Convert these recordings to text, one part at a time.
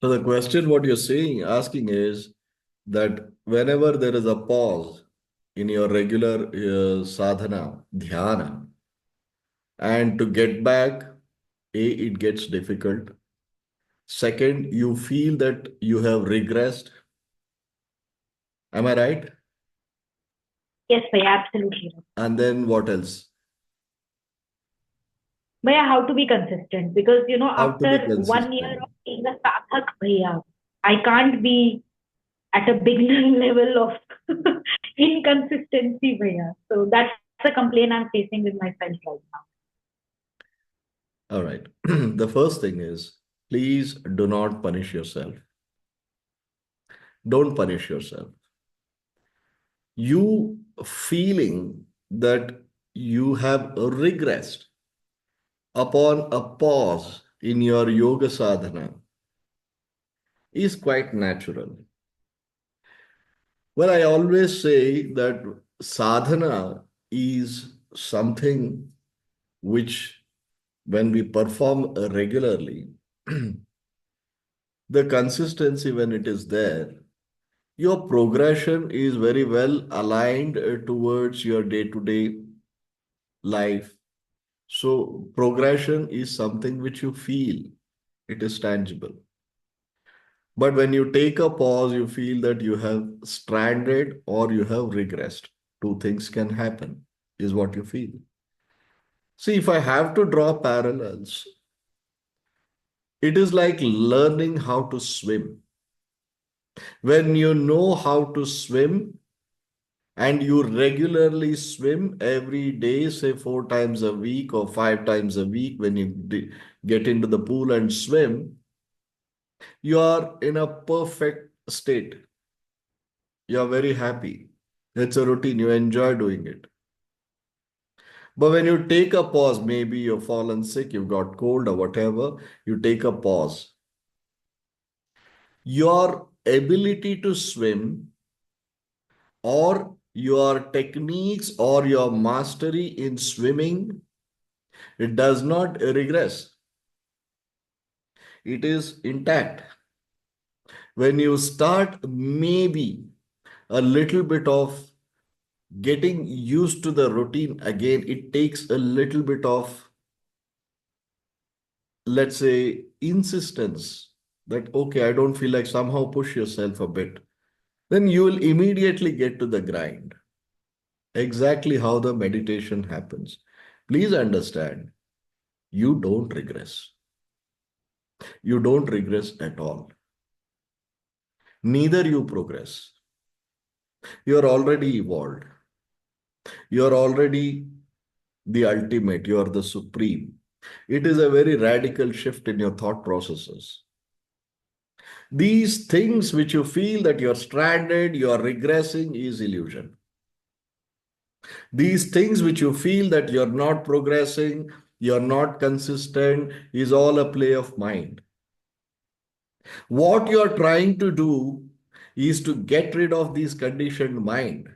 So the question what you're saying, asking is that whenever there is a pause in your regular sadhana, dhyana, and to get back, it gets difficult. Second, you feel that you have regressed. Am I right? Yes, Bhaiya, absolutely. And then what else? Bhaiya, how to be consistent? Because, How to be after 1 year consistent. of being a sadhak, Bhaiya, I can't be at a beginner level of inconsistency, Bhaiya. So that's the complaint I'm facing with myself right now. All right. The first thing is, please do not punish yourself. Don't punish yourself. You feeling that you have regressed upon a pause in your yoga sadhana is quite natural. Well, I always say that sadhana is something which, when we perform regularly, the consistency when it is there, your progression is very well aligned towards your day-to-day life. So progression is something which you feel, it is tangible. But when you take a pause, you feel that you have stranded or you have regressed. Two things can happen, is what you feel. See, if I have to draw parallels, it is like learning how to swim. When you know how to swim and you regularly swim every day, say 4 times a week or 5 times a week, when you get into the pool and swim, you are in a perfect state. You are very happy. It's a routine. You enjoy doing it. But when you take a pause, maybe you've fallen sick, you've got cold or whatever, you take a pause. Your ability to swim or your techniques or your mastery in swimming, it does not regress. It is intact. When you start maybe a little bit of getting used to the routine again, it takes a little bit of, let's say, insistence that, okay, I don't feel like, somehow push yourself a bit. Then you will immediately get to the grind. Exactly how the meditation happens. Please understand, you don't regress. You don't regress at all. Neither you progress. You're already evolved. You're already the ultimate. You're the supreme. It is a very radical shift in your thought processes. These things which you feel that you're stranded, you're regressing is illusion. These things which you feel that you're not progressing, you're not consistent, is all a play of mind. What you're trying to do is to get rid of this conditioned mind.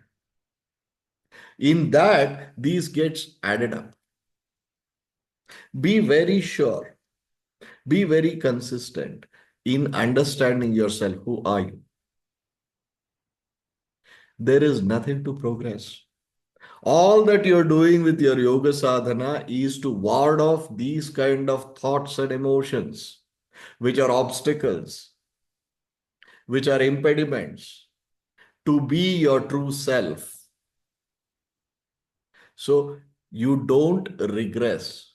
In that, these gets added up. Be very sure, be very consistent in understanding yourself. Who are you? There is nothing to progress. All that you're doing with your yoga sadhana is to ward off these kind of thoughts and emotions, which are obstacles, which are impediments to be your true self. So you don't regress.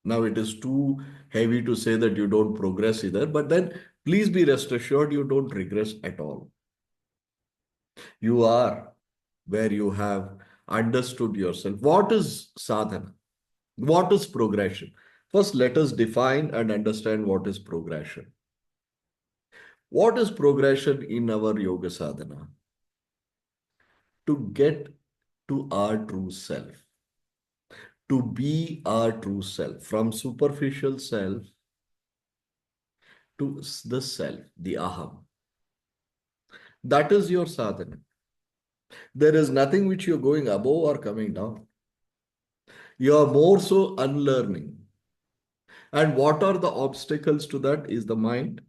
Now it is too heavy to say that you don't progress either, but then please be rest assured you don't regress at all. You are where you have understood yourself. What is sadhana? What is progression? First, let us define and understand what is progression. What is progression in our yoga sadhana? To get to our true self, to be our true self, from superficial self to the self, the aham. That is your sadhana. There is nothing which you're going above or coming down. You are more so unlearning. And what are the obstacles to that is the mind,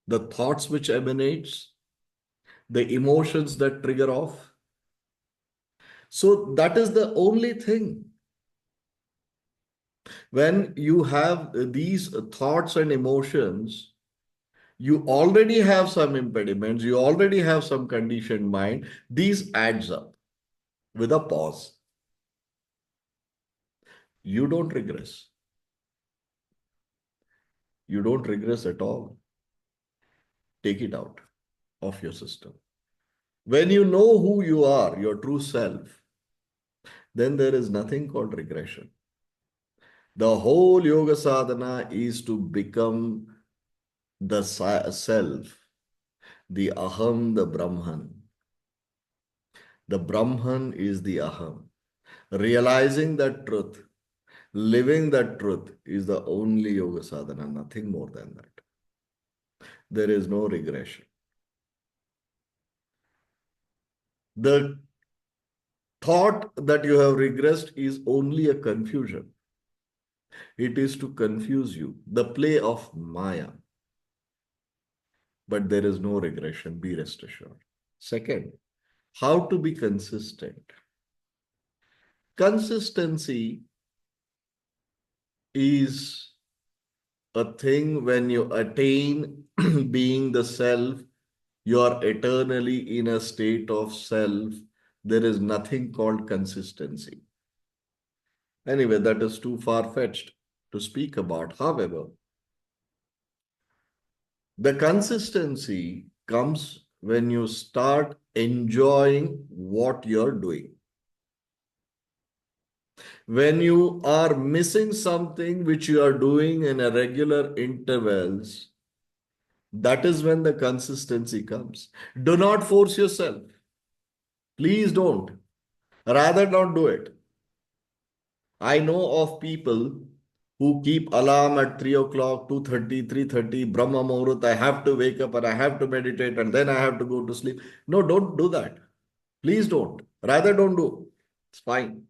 the thoughts which emanates, the emotions that trigger off. So that is the only thing. When you have these thoughts and emotions, you already have some impediments, you already have some conditioned mind. These adds up with a pause. You don't regress. You don't regress at all. Take it out of your system. When you know who you are, your true self, then there is nothing called regression. The whole yoga sadhana is to become the self, the aham, the Brahman. The Brahman is the aham. Realizing that truth, living that truth is the only yoga sadhana, nothing more than that. There is no regression. The thought that you have regressed is only a confusion. It is to confuse you, the play of Maya. But there is no regression, be rest assured. Second, how to be consistent. Consistency is a thing when you attain being the self, you are eternally in a state of self. There is nothing called consistency. Anyway, that is too far fetched to speak about. However, the consistency comes when you start enjoying what you're doing. When you are missing something which you are doing in a regular intervals, that is when the consistency comes. Do not force yourself. Please don't. Rather not do it. I know of people who keep alarm at 3 o'clock, 2:30, 3:30, Brahma Muhurat. I have to wake up and I have to meditate and then I have to go to sleep. No, don't do that. Please don't. Rather don't do. It's fine.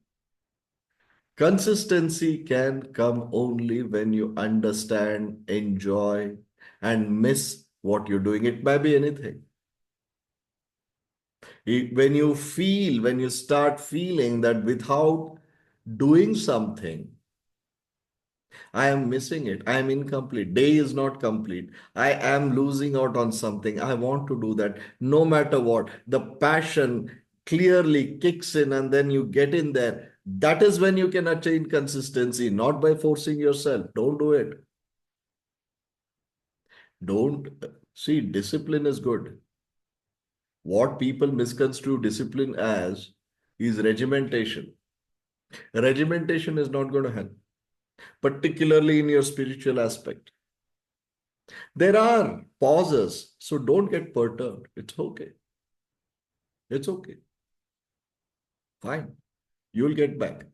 Consistency can come only when you understand, enjoy, and miss what you're doing. It may be anything. When you feel, when you start feeling that without doing something, I am missing it. I am incomplete. Day is not complete. I am losing out on something. I want to do that no matter what. The passion clearly kicks in and then you get in there. That is when you can attain consistency, not by forcing yourself. Don't do it. Don't see, discipline is good. What people misconstrue discipline as is regimentation. Regimentation is not going to help, particularly in your spiritual aspect. There are pauses, so don't get perturbed. It's okay. It's okay. Fine. You'll get back.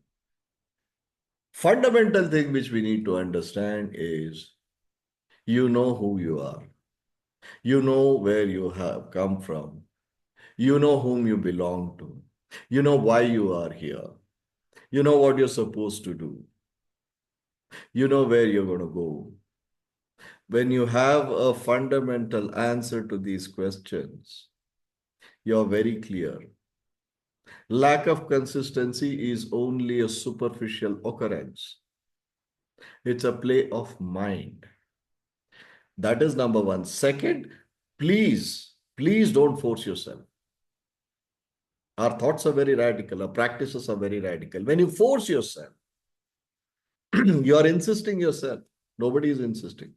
Fundamental thing which we need to understand is you know who you are. You know where you have come from. You know whom you belong to. You know why you are here. You know what you're supposed to do. You know where you're going to go. When you have a fundamental answer to these questions, you're very clear. Lack of consistency is only a superficial occurrence. It's a play of mind. That is number one. Second, please don't force yourself. Our thoughts are very radical, our practices are very radical. When you force yourself, you are insisting yourself. Nobody is insisting.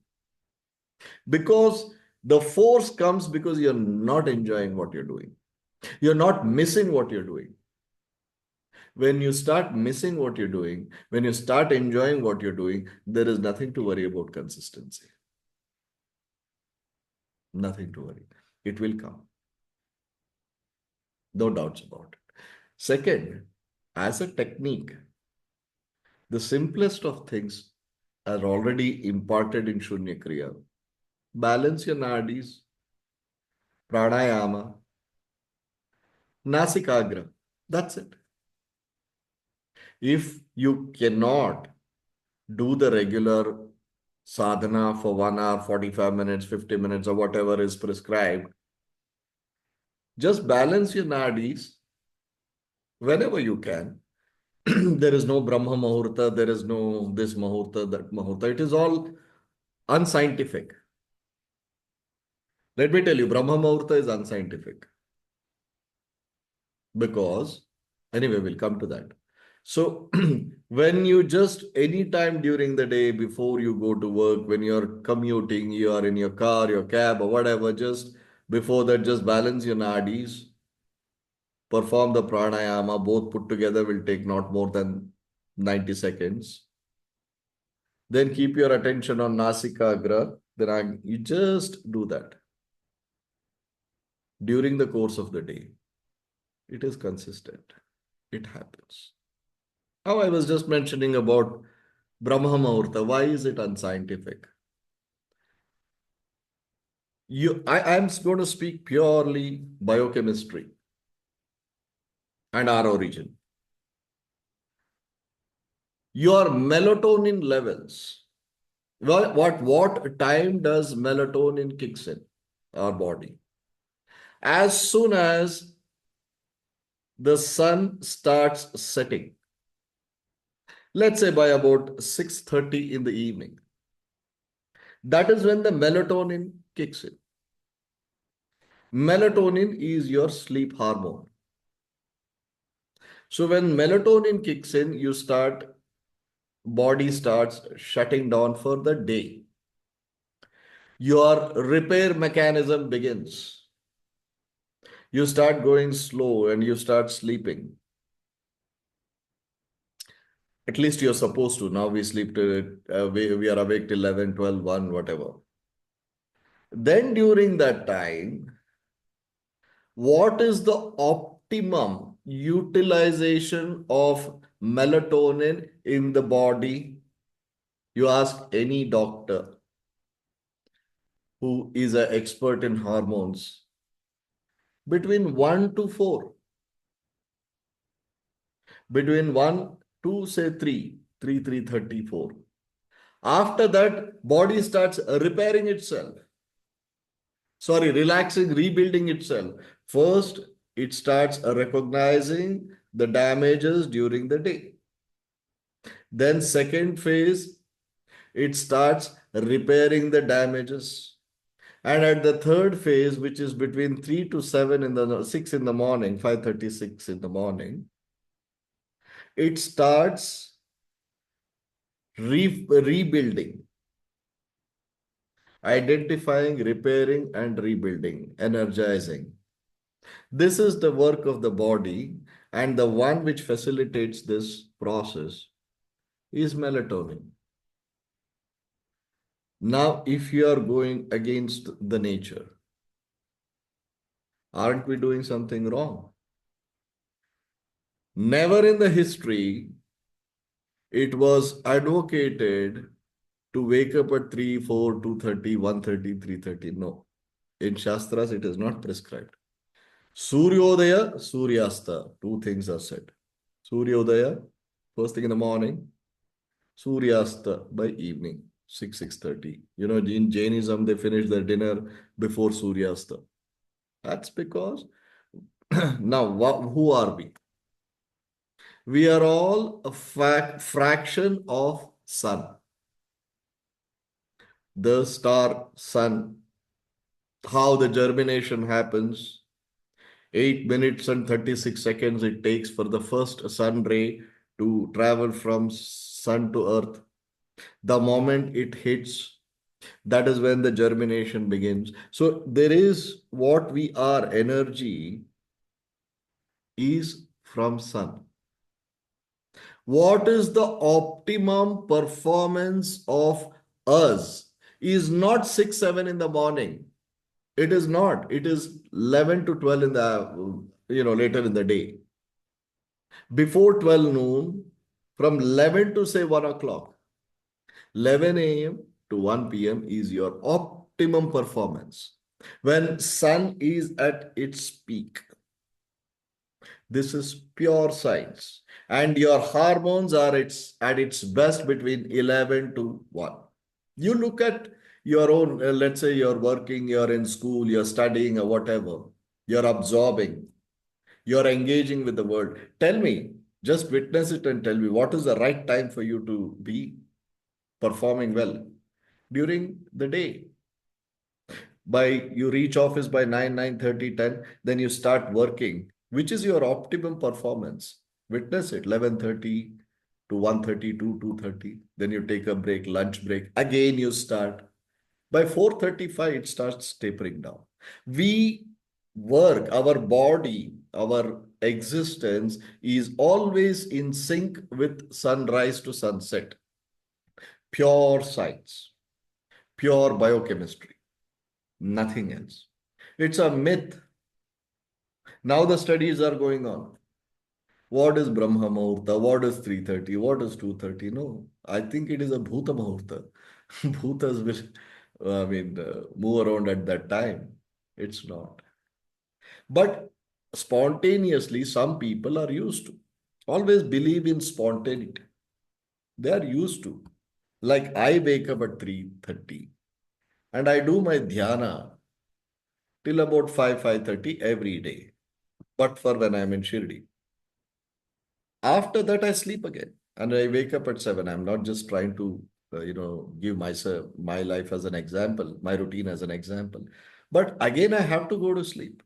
Because the force comes because you're not enjoying what you're doing. You're not missing what you're doing. When you start missing what you're doing, when you start enjoying what you're doing, there is nothing to worry about consistency. Nothing to worry. It will come. No doubts about it. Second, as a technique, the simplest of things are already imparted in Shunya Kriya. Balance your nadis, pranayama, nasikagra. That's it. If you cannot do the regular sadhana for 1 hour, 45 minutes, 50 minutes, or whatever is prescribed. Just balance your nadis whenever you can. There is no Brahma Muhurta, there is no this Muhurta, that Muhurta. It is all unscientific. Let me tell you, Brahma Muhurta is unscientific because, anyway, we'll come to that. So, when you just any time during the day before you go to work, when you're commuting, you are in your car, your cab, or whatever, just before that, just balance your nadis, perform the pranayama, both put together will take not more than 90 seconds. Then keep your attention on Nasikagra. You just do that during the course of the day. It is consistent. It happens. How I was just mentioning about Brahma Muhurta. Why is it unscientific? I'm going to speak purely biochemistry and our origin. Your melatonin levels. What time does melatonin kicks in our body? As soon as the sun starts setting, let's say by about 6:30 in the evening, that is when the melatonin kicks in. Melatonin is your sleep hormone. So when melatonin kicks in, body starts shutting down for the day. Your repair mechanism begins. You start going slow and you start sleeping. At least you're supposed to. Now we sleep till, we are awake till 11, 12, 1, whatever. Then during that time, what is the optimum utilization of melatonin in the body? You ask any doctor who is an expert in hormones, between 1 to 4, between 1 to say 3, 3, 3:34. After that, body starts repairing itself. Sorry, relaxing, rebuilding itself. First, it starts recognizing the damages during the day. Then second phase, it starts repairing the damages. And at the third phase, which is between 3 to 7 in the 6 in the morning, 5:36 in the morning, it starts rebuilding, identifying, repairing, and rebuilding, energizing. This is the work of the body, and the one which facilitates this process is melatonin. Now, if you are going against the nature, aren't we doing something wrong? Never in the history it was advocated to wake up at 3, 4, 2:30, 1:30, 3:30. No. In Shastras, it is not prescribed. Suryodaya, Suryasta, two things are said. Suryodaya, first thing in the morning, Suryasta by evening, 6, 6:30. In Jainism, they finish their dinner before Suryasta. That's because now who are we? We are all a fraction of sun. The star sun, how the germination happens, 8 minutes and 36 seconds it takes for the first sun ray to travel from sun to earth. The moment it hits, that is when the germination begins. So there is what we are, energy is from sun. What is the optimum performance of us is not 6, 7 in the morning. It is not. It is 11 to 12 in the, later in the day. Before 12 noon, from 11 to say 1 o'clock, 11 a.m. to 1 p.m. is your optimum performance. When sun is at its peak. This is pure science. And your hormones are at its best between 11 to 1. You look at your own, let's say you're working, you're in school, you're studying, or whatever, you're absorbing, you're engaging with the world. Tell me, just witness it and tell me what is the right time for you to be performing well during the day. By you reach office by 9, 9:30, 10, then you start working. Which is your optimum performance? Witness it, 11:30 to 1:30 to 2:30. Then you take a break, lunch break. Again, you start. By 4:35, it starts tapering down. We work, our body, our existence is always in sync with sunrise to sunset. Pure science, pure biochemistry, nothing else. It's a myth. Now the studies are going on. What is Brahma Muhurta? What is 3:30? What is 2:30? No, I think it is a Bhuta Muhurta. Bhutas will, move around at that time. It's not. But spontaneously, some people are used to. Always believe in spontaneity. They are used to. Like I wake up at 3:30 and I do my dhyana till about 5, 5:30 every day. But for when I'm in Shirdi. After that, I sleep again and I wake up at 7. I'm not just trying to, give myself my life as an example, my routine as an example. But again, I have to go to sleep.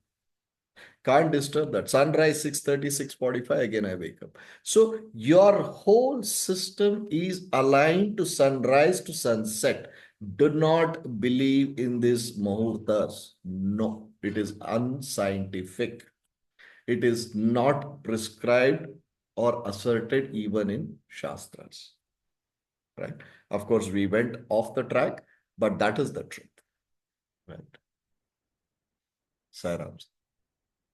Can't disturb that. Sunrise 6:30, 6:45. Again, I wake up. So your whole system is aligned to sunrise to sunset. Do not believe in these muhurtas. No, it is unscientific. It is not prescribed or asserted even in Shastras. Right? Of course, we went off the track, but that is the truth. Right? Sairams.